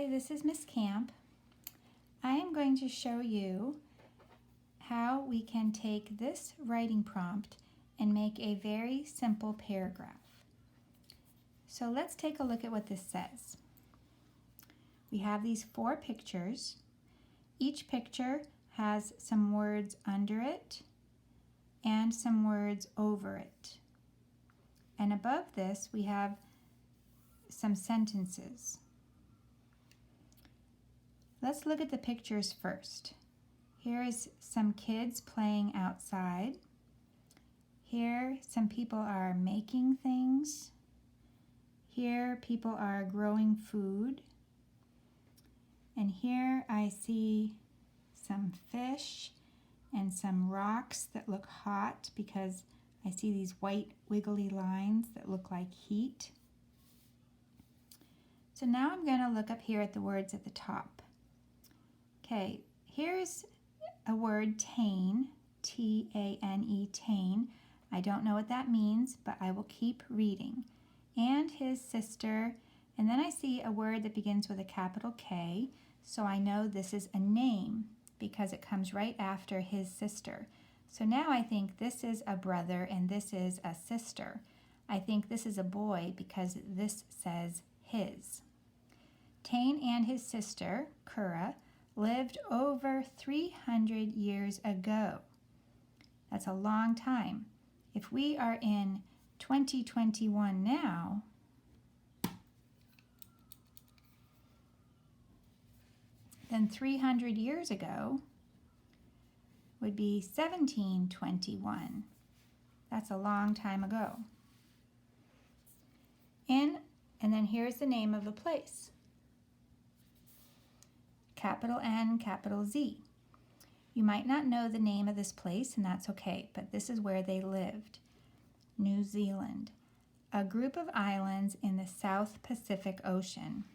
Hi, this is Miss Camp. I am going to show you how we can take this writing prompt and make a very simple paragraph. So let's take a look at what this says. We have these 4 pictures. Each picture has some words under it and some words over it. And above this we have some sentences. Let's look at the pictures first. Here is some kids playing outside. Here some people are making things. Here people are growing food. And here I see some fish and some rocks that look hot because I see these white wiggly lines that look like heat. So now I'm going to look up here at the words at the top. Okay, here's a word tane, T-A-N-E, tane. I don't know what that means, but I will keep reading. And his sister, and then I see a word that begins with a capital K, so I know this is a name because it comes right after his sister. So now I think this is a brother and this is a sister. I think this is a boy because this says his. Tane and his sister, Kura, lived over 300 years ago. That's a long time. If we are in 2021 now, then 300 years ago would be 1721. That's a long time ago. And then here's the name of the place. Capital N, capital Z. You might not know the name of this place, and that's okay, but this is where they lived. New Zealand, a group of islands in the South Pacific Ocean.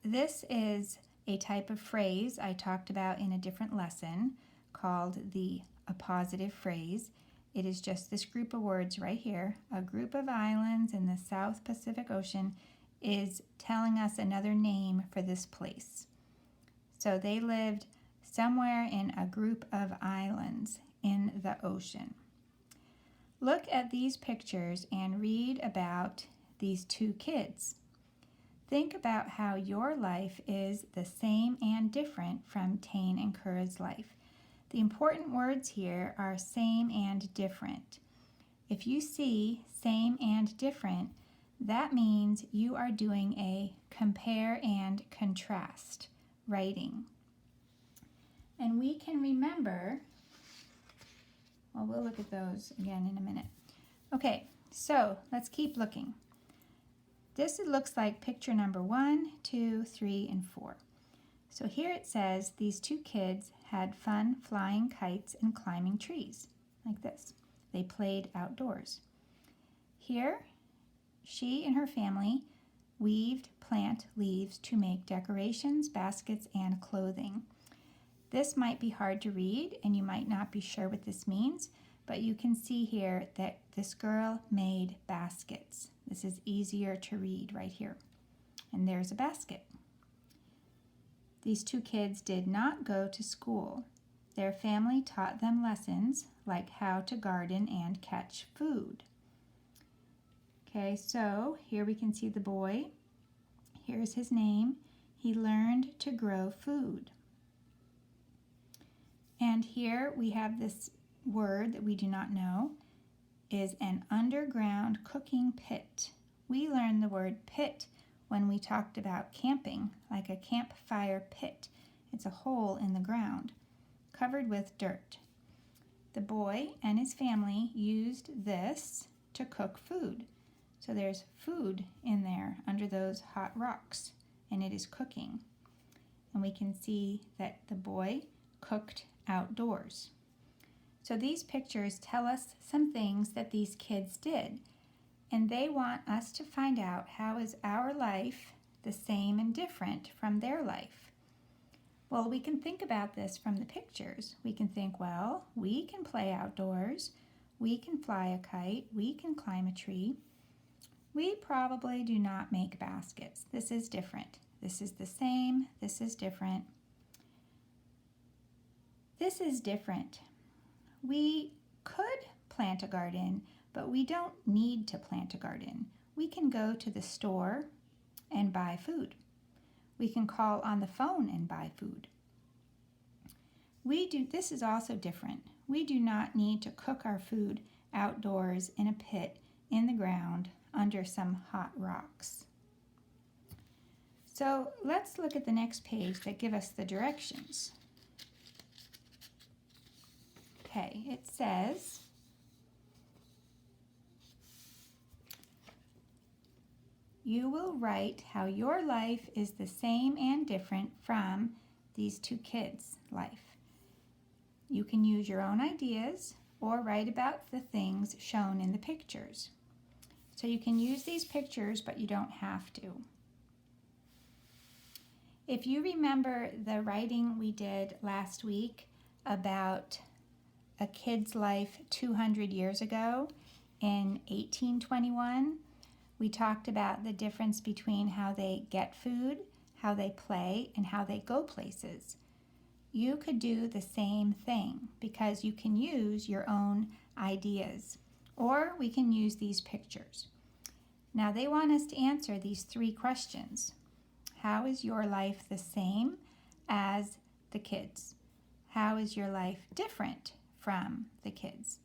This is a type of phrase I talked about in a different lesson called the appositive phrase. It is just this group of words right here. A group of islands in the South Pacific Ocean is telling us another name for this place. So they lived somewhere in a group of islands in the ocean. Look at these pictures and read about these 2 kids. Think about how your life is the same and different from Tane and Kura's life. The important words here are same and different. If you see same and different, that means you are doing a compare and contrast writing. And we can remember, well, we'll look at those again in a minute. Okay, so let's keep looking. This looks like picture number 1, 2, 3, and 4. So here it says these 2 kids had fun flying kites and climbing trees, like this. They played outdoors. Here, she and her family weaved plant leaves to make decorations, baskets, and clothing. This might be hard to read and you might not be sure what this means, but you can see here that this girl made baskets. This is easier to read right here. And there's a basket. These 2 kids did not go to school. Their family taught them lessons like how to garden and catch food. Okay, so here we can see the boy. Here's his name. He learned to grow food. And here we have this word that we do not know is an underground cooking pit. We learned the word pit when we talked about camping, like a campfire pit. It's a hole in the ground covered with dirt. The boy and his family used this to cook food. So there's food in there under those hot rocks, and it is cooking. And we can see that the boy cooked outdoors. So these pictures tell us some things that these kids did, and they want us to find out how is our life the same and different from their life. Well, we can think about this from the pictures. We can think, well, we can play outdoors, we can fly a kite, we can climb a tree. We probably do not make baskets. This is different. This is the same. This is different. This is different. We could plant a garden, but we don't need to plant a garden. We can go to the store and buy food. We can call on the phone and buy food. This is also different. We do not need to cook our food outdoors in a pit in the ground under some hot rocks. So let's look at the next page that give us the directions. Okay, it says, you will write how your life is the same and different from these two kids' life. You can use your own ideas or write about the things shown in the pictures. So you can use these pictures, but you don't have to. If you remember the writing we did last week about a kid's life 200 years ago in 1821, we talked about the difference between how they get food, how they play, and how they go places. You could do the same thing because you can use your own ideas, or we can use these pictures. Now they want us to answer these three questions. How is your life the same as the kids? How is your life different from the kids?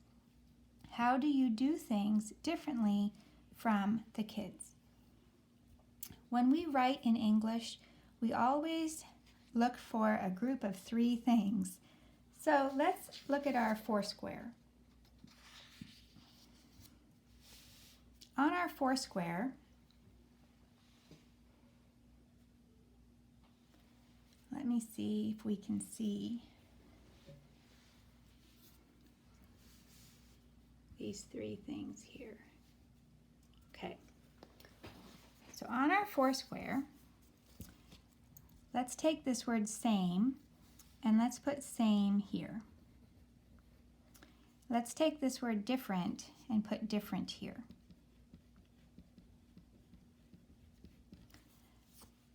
How do you do things differently from the kids? When we write in English, we always look for a group of three things. So let's look at our Foursquare. On our Foursquare, let me see if we can see these three things here. Okay, so on our Foursquare, let's take this word same and let's put same here. Let's take this word different and put different here.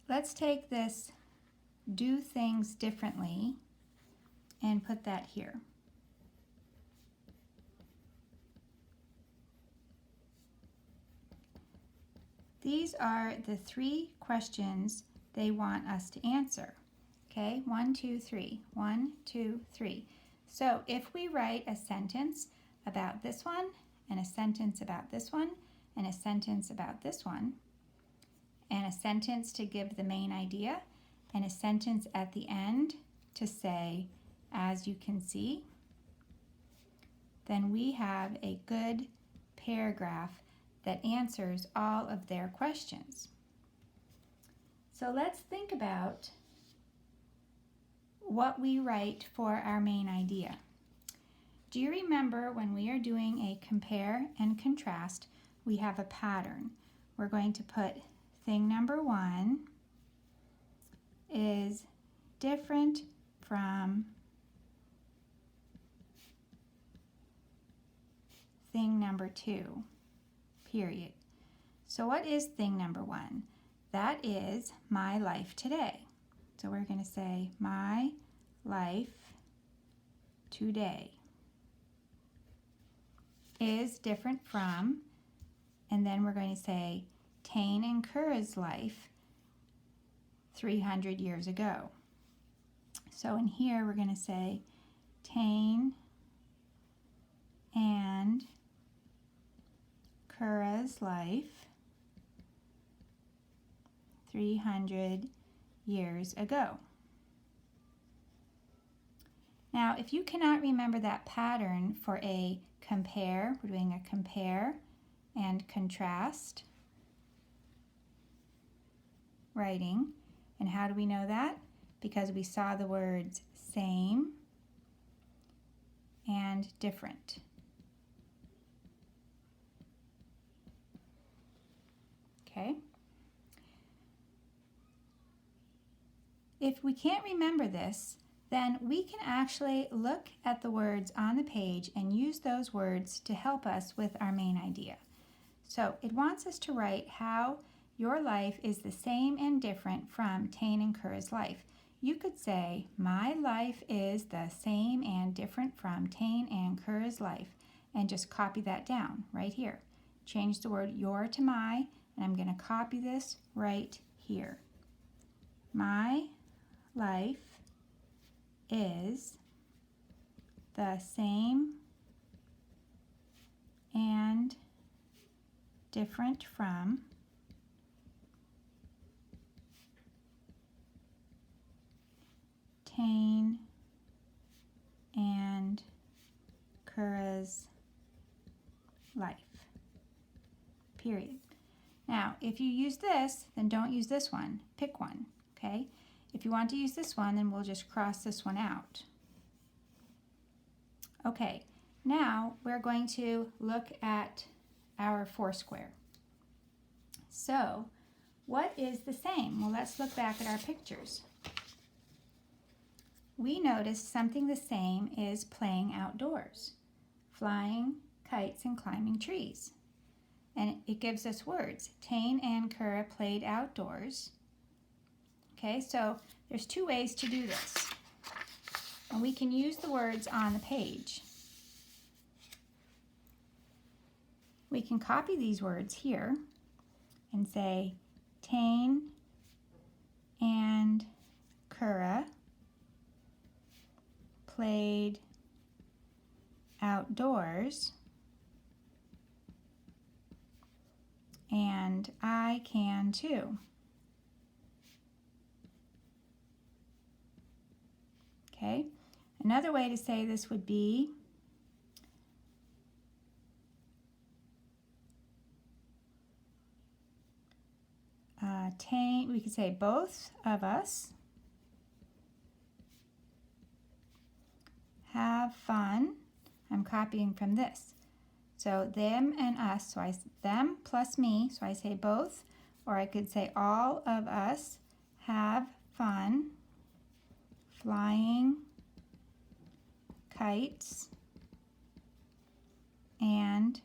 Let's take this do things differently and put that here. These are the three questions they want us to answer. Okay, 1, 2, 3. 1, 2, 3. So if we write a sentence about this one, and a sentence about this one, and a sentence about this one, and a sentence to give the main idea, and a sentence at the end to say, as you can see, then we have a good paragraph that answers all of their questions. So let's think about what we write for our main idea. Do you remember when we are doing a compare and contrast, we have a pattern. We're going to put thing number 1 is different from thing number 2, period. So what is thing number 1? That is my life today. So we're going to say my life today is different from, and then we're going to say Tane and Kura's life 300 years ago. So in here we're going to say Tane and Kura's life 300 years ago. Now, if you cannot remember that pattern for a compare, we're doing a compare and contrast writing. And how do we know that? Because we saw the words same and different. Okay? If we can't remember this, then we can actually look at the words on the page and use those words to help us with our main idea. So it wants us to write how your life is the same and different from Tane and Kura's life. You could say, my life is the same and different from Tane and Kura's life, and just copy that down right here. Change the word your to my, and I'm going to copy this right here. My life is the same and different from Tane and Kura's life. Period. Now, if you use this, then don't use this one. Pick one, okay? If you want to use this one, then we'll just cross this one out. Okay, now we're going to look at our foursquare. So, what is the same? Well, let's look back at our pictures. We noticed something the same is playing outdoors, flying kites and climbing trees. And it gives us words. Tane and Kura played outdoors. Okay, so there's two ways to do this. And we can use the words on the page. We can copy these words here and say Tane and Kura played outdoors, and I can too. Okay, another way to say this would be we could say both of us have fun. I'm copying from this. So them and us, so them plus me, so I say both, or I could say all of us have fun flying kites and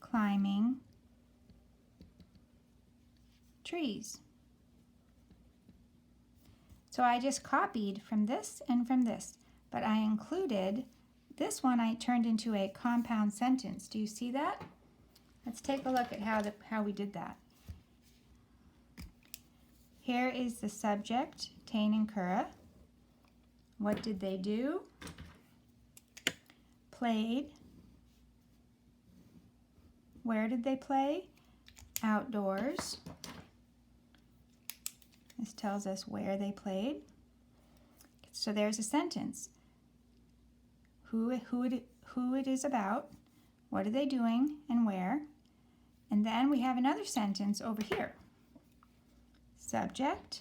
climbing trees. So I just copied from this and from this, but I included this one. I turned into a compound sentence. Do you see that? Let's take a look at how we did that. Here is the subject, Tane and Kura. What did they do? Played. Where did they play? Outdoors. This tells us where they played. So there's a sentence. Who it is about, what are they doing, and where. And then we have another sentence over here. Subject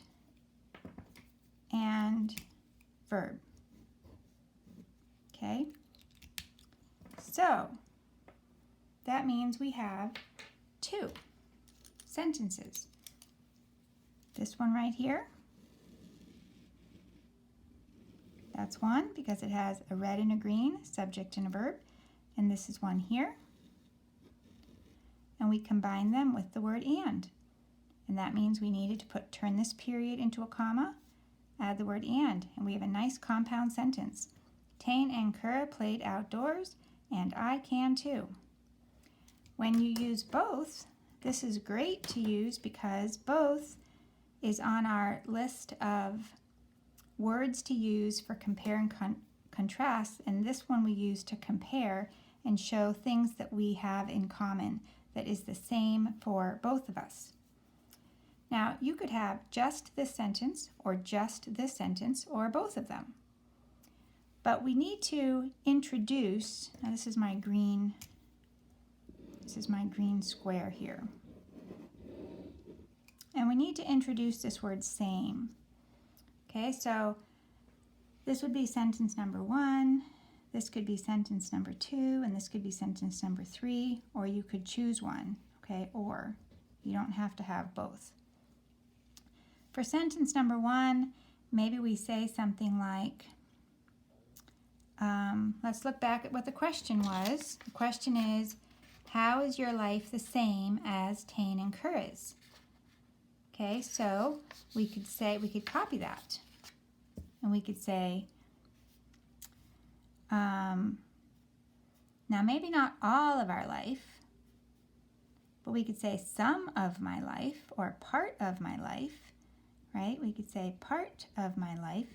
and verb. Okay? So that means we have two sentences. This one right here, that's one because it has a red and a green, subject and a verb. And this is one here. And we combine them with the word and. And that means we needed to turn this period into a comma, add the word and we have a nice compound sentence. Tane and Kura played outdoors, and I can too. When you use both, this is great to use because both is on our list of words to use for compare and contrast, and this one we use to compare and show things that we have in common that is the same for both of us. Now, you could have just this sentence or just this sentence or both of them. But we need to introduce, now this is my green square here. And we need to introduce this word same. Okay, so this would be sentence number 1, this could be sentence number 2, and this could be sentence number 3, or you could choose one, okay, or you don't have to have both. For sentence number 1, maybe we say something like, let's look back at what the question was. The question is, How is your life the same as Tain and Kura's? Okay, so we could copy that. And we could say, now maybe not all of our life, but we could say some of my life or part of my life, right? We could say part of my life.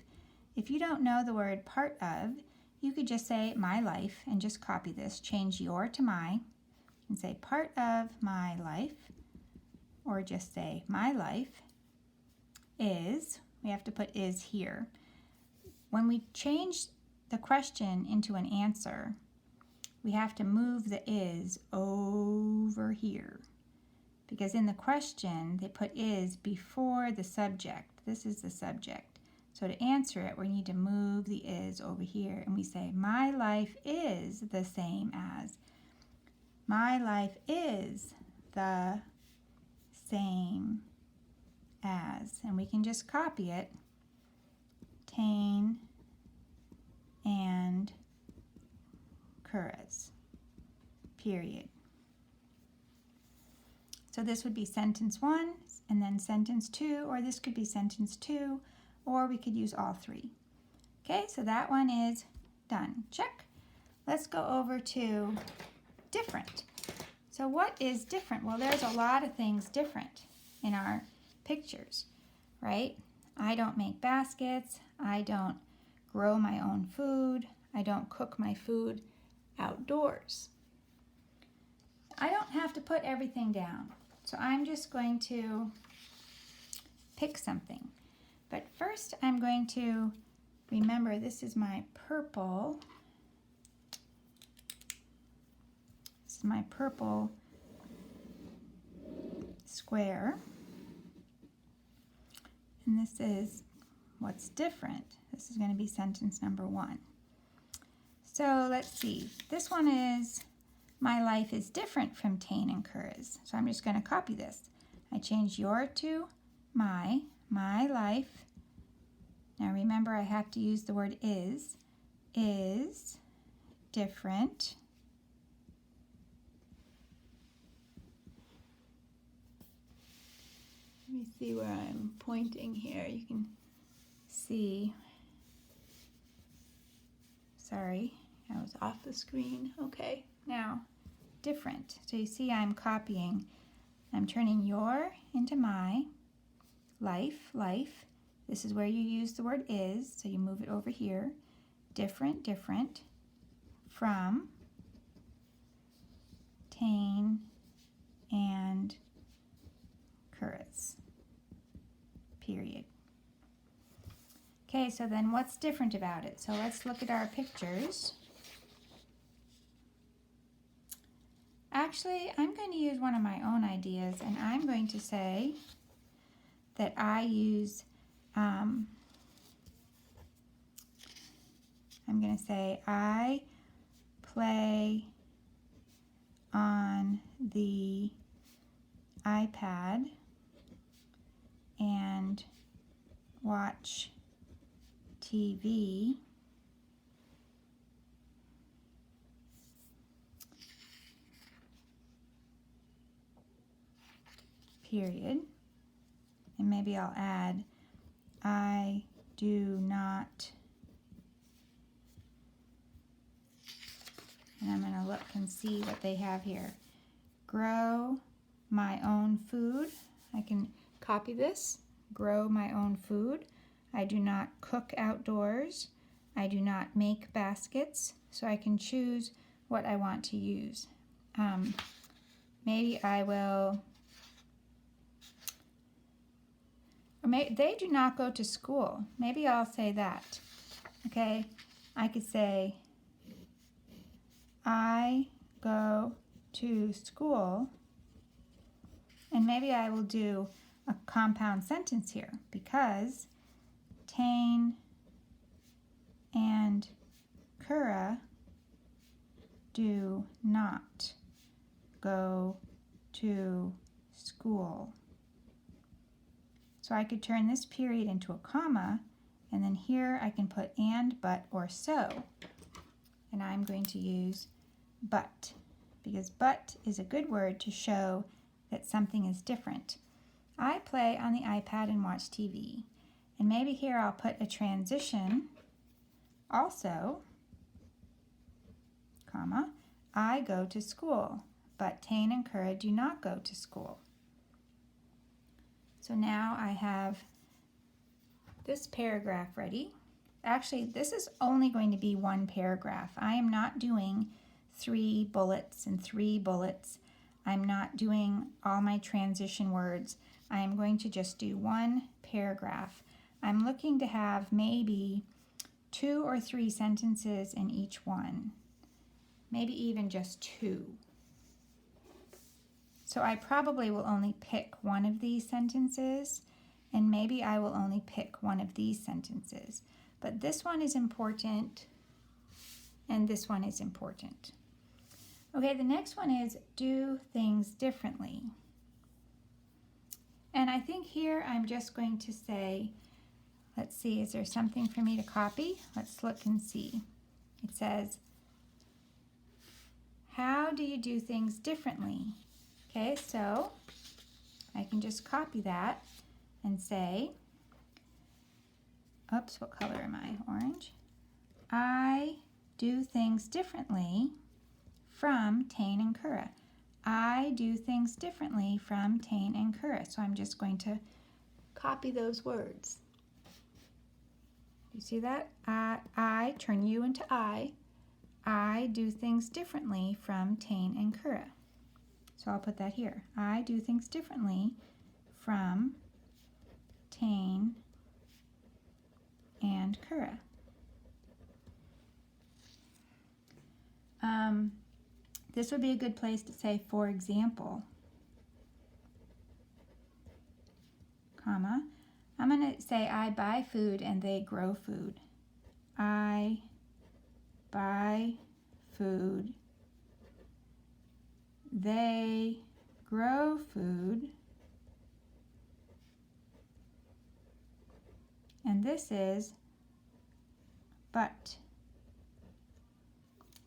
If you don't know the word part of, you could just say my life and just copy this. Change your to my and say part of my life, or just say my life is, we have to put is here. When we change the question into an answer, we have to move the is over here. Because in the question, they put is before the subject. This is the subject. So to answer it, we need to move the is over here. And we say, my life is the same as. My life is the same as. And we can just copy it. Tain and Kura's. Period. So this would be sentence 1 and then sentence 2, or this could be sentence 2, or we could use all 3. Okay, so that one is done. Check. Let's go over to different. So what is different? Well, there's a lot of things different in our pictures, right? I don't make baskets. I don't grow my own food. I don't cook my food outdoors. I don't have to put everything down. So I'm just going to pick something. But first I'm going to remember this is my purple. This is my purple square. And this is what's different. This is going to be sentence number 1. So let's see. This one is, my life is different from Tain and Kura's. So I'm just going to copy this. I change your to my life. Now remember, I have to use the word is different Let me see where I'm pointing here. You can see. Sorry, I was off the screen. Okay, now different. So you see I'm copying. I'm turning your into my, life. This is where you use the word is, so you move it over here. Different from Tain and Kura's. Period. Okay, so then what's different about it? So let's look at our pictures. Actually, I'm going to use one of my own ideas, and I'm going to say that I use, I'm going to say I play on the iPad and watch TV period. And maybe I'll add, I do not, and I'm going to look and see what they have here. Grow my own food. I can copy this. Grow my own food. I do not cook outdoors. I do not make baskets. So I can choose what I want to use. Maybe I will, or they do not go to school. Maybe I'll say that. Okay, I could say, I go to school, and maybe I will do a compound sentence here, because Tain and Kura do not go to school. So I could turn this period into a comma, and then here I can put and, but, or so. And I'm going to use but because but is a good word to show that something is different. I play on the iPad and watch TV. And maybe here I'll put a transition also, comma, I go to school, but Tane and Kura do not go to school. So now I have this paragraph ready. Actually, this is only going to be one paragraph. I am not doing 3 bullets and 3 bullets. I'm not doing all my transition words. I am going to just do one paragraph. I'm looking to have maybe 2 or 3 sentences in each one. Maybe even just 2. So I probably will only pick one of these sentences, and maybe I will only pick one of these sentences. But this one is important, and this one is important. Okay, the next one is do things differently. And I think here I'm just going to say, let's see, is there something for me to copy? Let's look and see. It says, how do you do things differently? Okay, so I can just copy that and say, oops, what color am I? Orange. I do things differently from Tane and Kura. I do things differently from Tane and Kura. So I'm just going to copy those words. You see that? I turn you into I. I do things differently from Tane and Kura. So I'll put that here. I do things differently from Tane and Kura. This would be a good place to say, for example, comma. I'm going to say I buy food and they grow food. I buy food. They grow food. And this is but.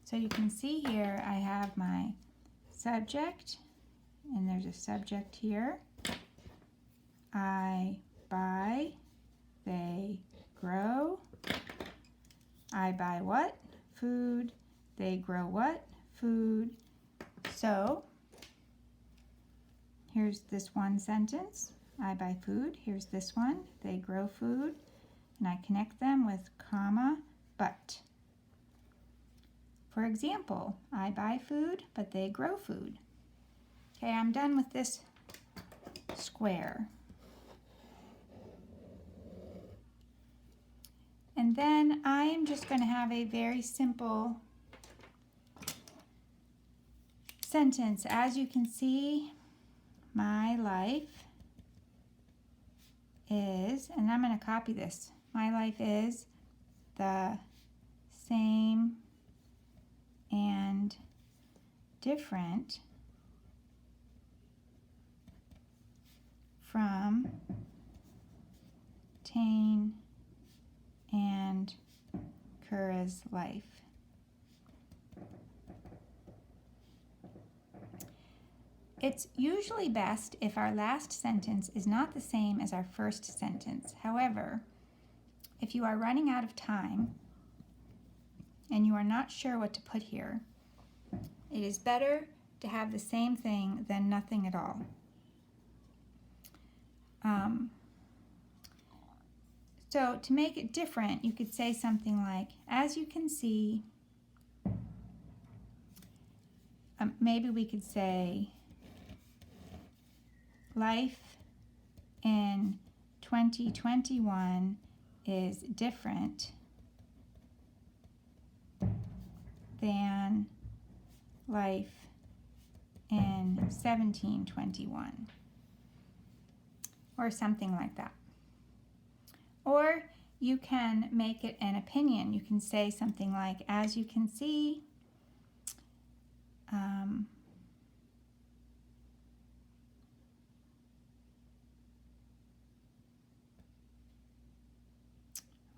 So you can see here I have my subject, and there's a subject here. I buy, they grow. I buy what? Food. They grow what? Food. So here's this one sentence. I buy food. Here's this one. They grow food. And I connect them with comma, but. For example, I buy food, but they grow food. Okay, I'm done with this square. And then I am just going to have a very simple sentence. As you can see, my life is, and I'm going to copy this, my life is the same and different from Tane and Kura's life. It's usually best if our last sentence is not the same as our first sentence. However, if you are running out of time and you are not sure what to put here, it is better to have the same thing than nothing at all. So to make it different, you could say something like, as you can see, maybe we could say, life in 2021 is different than life in 1721, or something like that. Or you can make it an opinion. You can say something like, as you can see,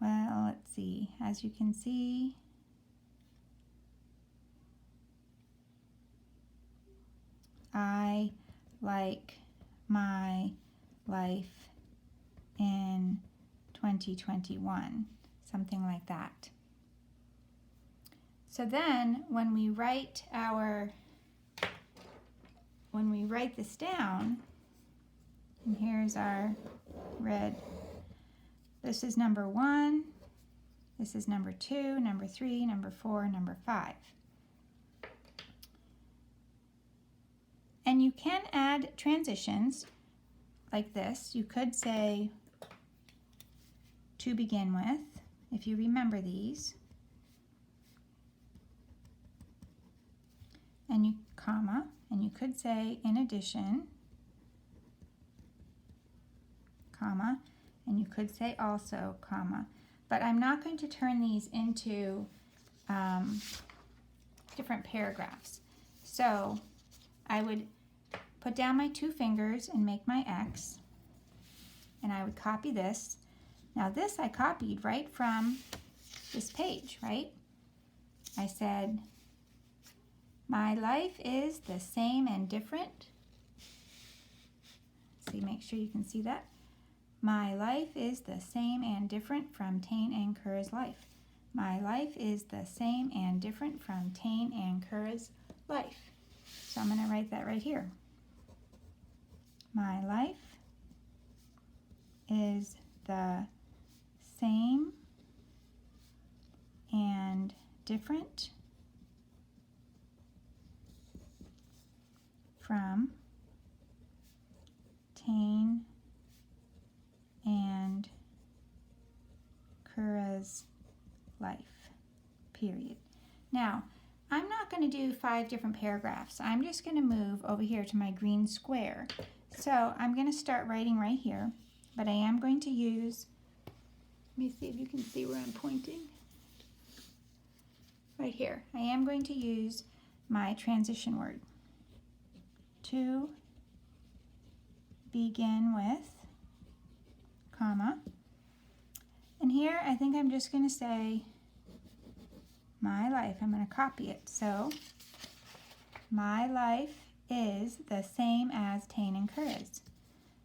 well, let's see, as you can see, I like my life in 2021, something like that. So then when we write this down, and here's our red, this is number 1, this is number 2, number 3, number 4, number 5. And you can add transitions like this. You could say to begin with, if you remember these, and you comma, and you could say in addition, comma, and you could say also, comma. But I'm not going to turn these into different paragraphs. So I would put down my 2 fingers and make my X, and I would copy this. Now this I copied right from this page, right? I said, my life is the same and different. See, make sure you can see that. My life is the same and different from Tane and Kura's life. My life is the same and different from Tane and Kura's life. So I'm going to write that right here. My life is the same and different from Tane and Kura's life, period. Now, I'm not going to do 5 different paragraphs. I'm just going to move over here to my green square. So I'm going to start writing right here, but I am going to use, let me see if you can see where I'm pointing. Right here. I am going to use my transition word. To begin with, comma. And here I think I'm just going to say my life. I'm going to copy it. So my life is the same as Tane and Kura's.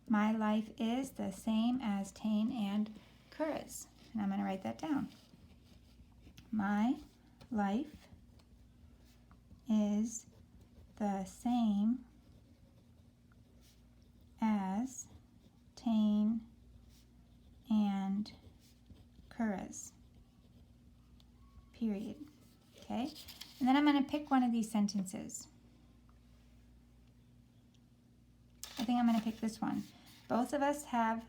My life is the same as Tane and Kura's. And I'm going to write that down. My life is the same as Tane and Kura's, period. Okay, and then I'm going to pick one of these sentences. I think I'm going to pick this one. Both of us have,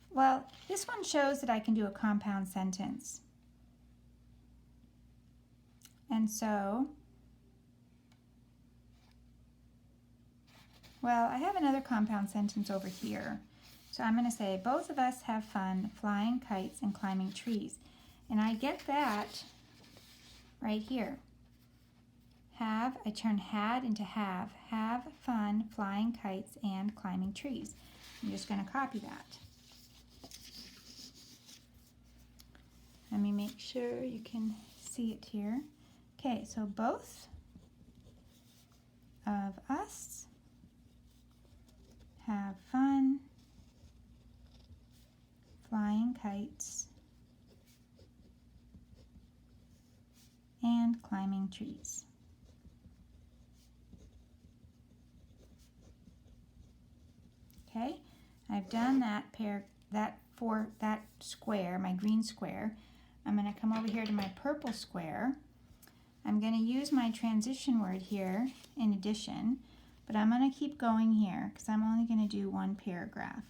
well, this one shows that I can do a compound sentence. And so, well, I have another compound sentence over here. So I'm going to say, both of us have fun flying kites and climbing trees. And I get that right here. Have, I turn had into have fun flying kites and climbing trees. I'm just going to copy that. Let me make sure you can see it here. Okay, so both of us have fun flying kites and climbing trees. Okay, I've done that for that square, my green square. I'm going to come over here to my purple square. I'm going to use my transition word here in addition, but I'm going to keep going here because I'm only going to do one paragraph.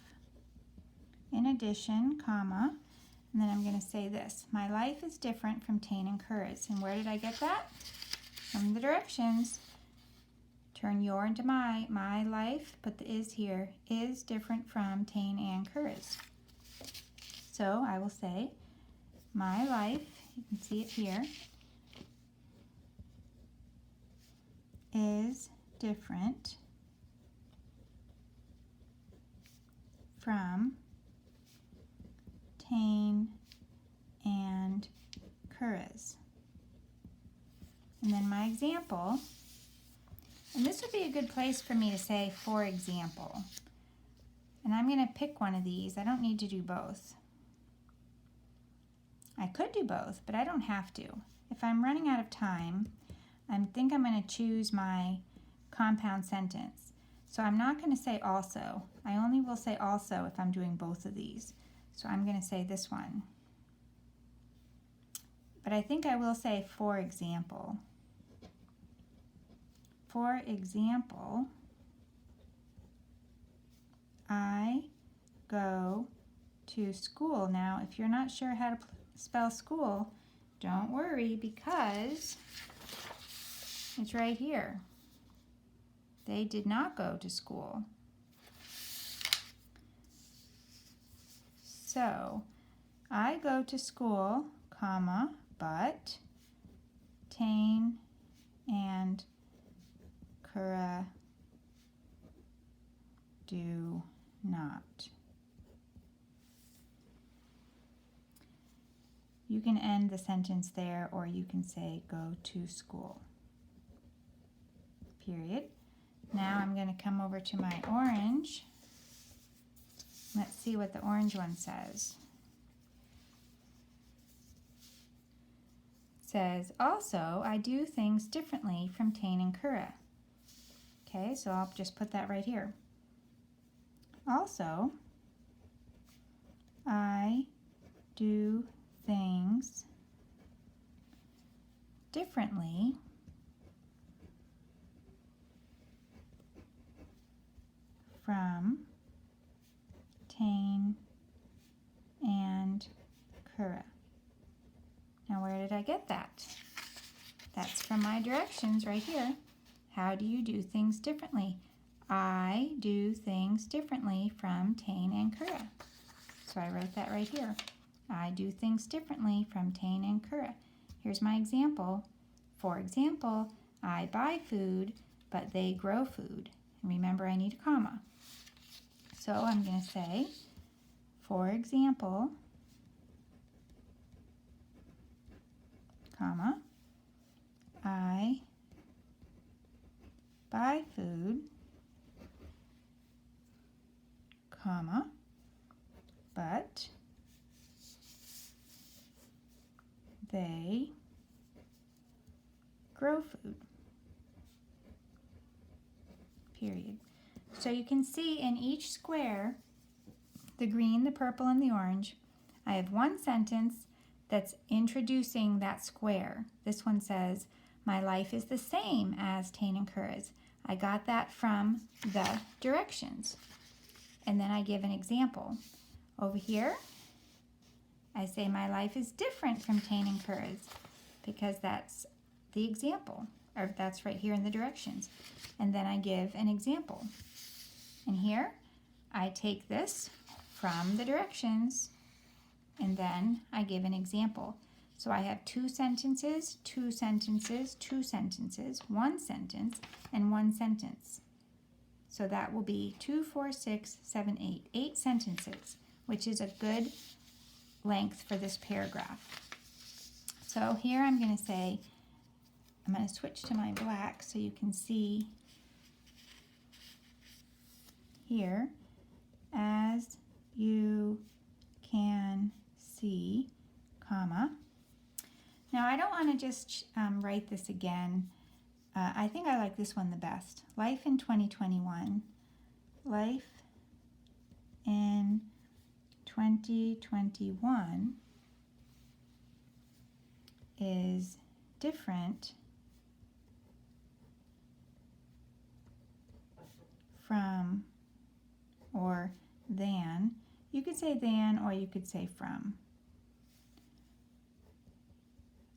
In addition, comma, and then I'm going to say this. My life is different from Tane and Kura's. And where did I get that? From the directions. Turn your into my. My life, put the is here, is different from Tane and Kura's. So I will say, my life, you can see it here, is different from Tane and Kura's. And then my example And this would be a good place for me to say, for example. And I'm going to pick one of these. I don't need to do both. I could do both, but I don't have to. If I'm running out of time, I think I'm going to choose my compound sentence. So I'm not going to say also. I only will say also if I'm doing both of these. So I'm going to say this one. But I think I will say for example. For example, I go to school. Now, if you're not sure how to spell school, don't worry because it's right here. They did not go to school. So, I go to school, comma, but Tane and Kura do not. You can end the sentence there, or you can say go to school. Period. Now I'm going to come over to my orange. Let's see what the orange one says. It says, also, I do things differently from Tane and Kura. Okay, so I'll just put that right here. Also, I do things differently from Tane and Kura. Now where did I get that? That's from my directions right here. How do you do things differently? I do things differently from Tane and Kura. So I wrote that right here. I do things differently from Tane and Kura. Here's my example. For example, I buy food, but they grow food. And remember, I need a comma. So I'm going to say, for example, comma, I buy food, comma, but they grow food. Period. So you can see in each square, the green, the purple, and the orange, I have one sentence that's introducing that square. This one says, my life is the same as Tane and Kura's. I got that from the directions. And then I give an example. Over here, I say my life is different from Tane and Kura's because that's the example, or that's right here in the directions. And then I give an example. And here, I take this from the directions, and then I give an example. So I have two sentences, two sentences, two sentences, one sentence, and one sentence. So that will be 2, 4, 6, 7, 8. 8 sentences, which is a good length for this paragraph. So here I'm going to say, I'm going to switch to my black so you can see here, as you can see, comma. Now I don't want to just write this again. I think I like this one the best. Life in 2021. Life in 2021 is different from or than. You could say than or you could say from.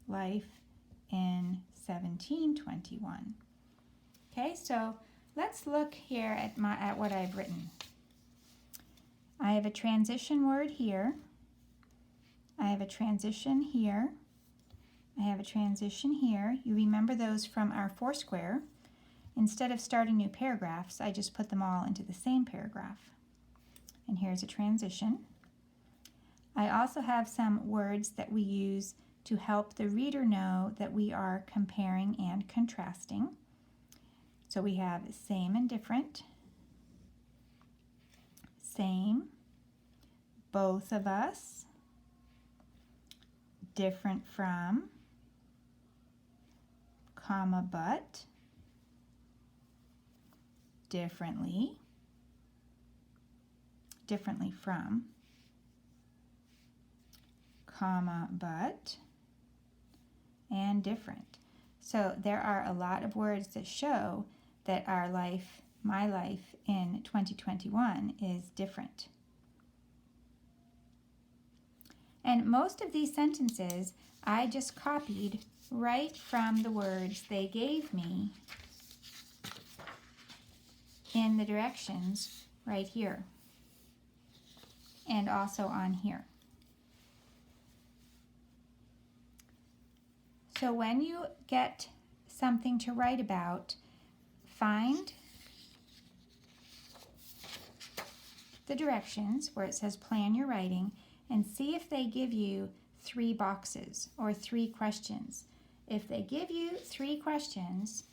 Life in 1721. Okay, so let's look here at what I've written. I have a transition word here. I have a transition here. I have a transition here. You remember those from our Foursquare. Instead of starting new paragraphs, I just put them all into the same paragraph. And here's a transition. I also have some words that we use to help the reader know that we are comparing and contrasting. So we have same and different, same, both of us, different from, comma, but, differently, differently from, comma, but, and different. So there are a lot of words that show that our life, my life in 2021 is different. And most of these sentences I just copied right from the words they gave me in the directions right here and also on here. So when you get something to write about, find the directions where it says plan your writing and see if they give you 3 boxes or 3 questions. If they give you 3 questions,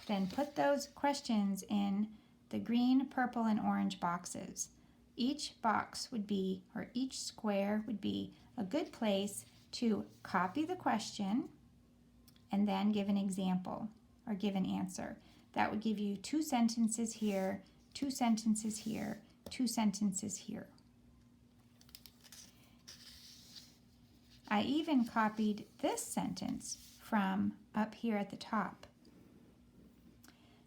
then put those questions in the green, purple, and orange boxes. Each box would be, or each square would be, a good place to copy the question and then give an example or give an answer. That would give you 2 sentences here, 2 sentences here, 2 sentences here. I even copied this sentence from up here at the top.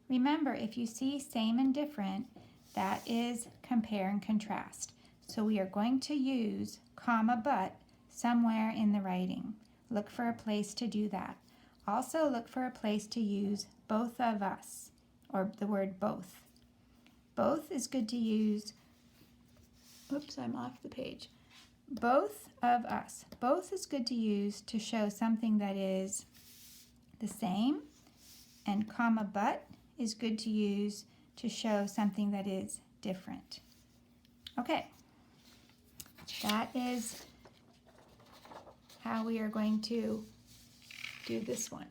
Remember, if you see same and different, that is compare and contrast. So we are going to use comma but somewhere in the writing. Look for a place to do that. Also look for a place to use both of us, or the word both. Both is good to use. Oops, I'm off the page. Both of us. Both is good to use to show something that is the same, and comma but is good to use to show something that is different. Okay, that is how we are going to do this one.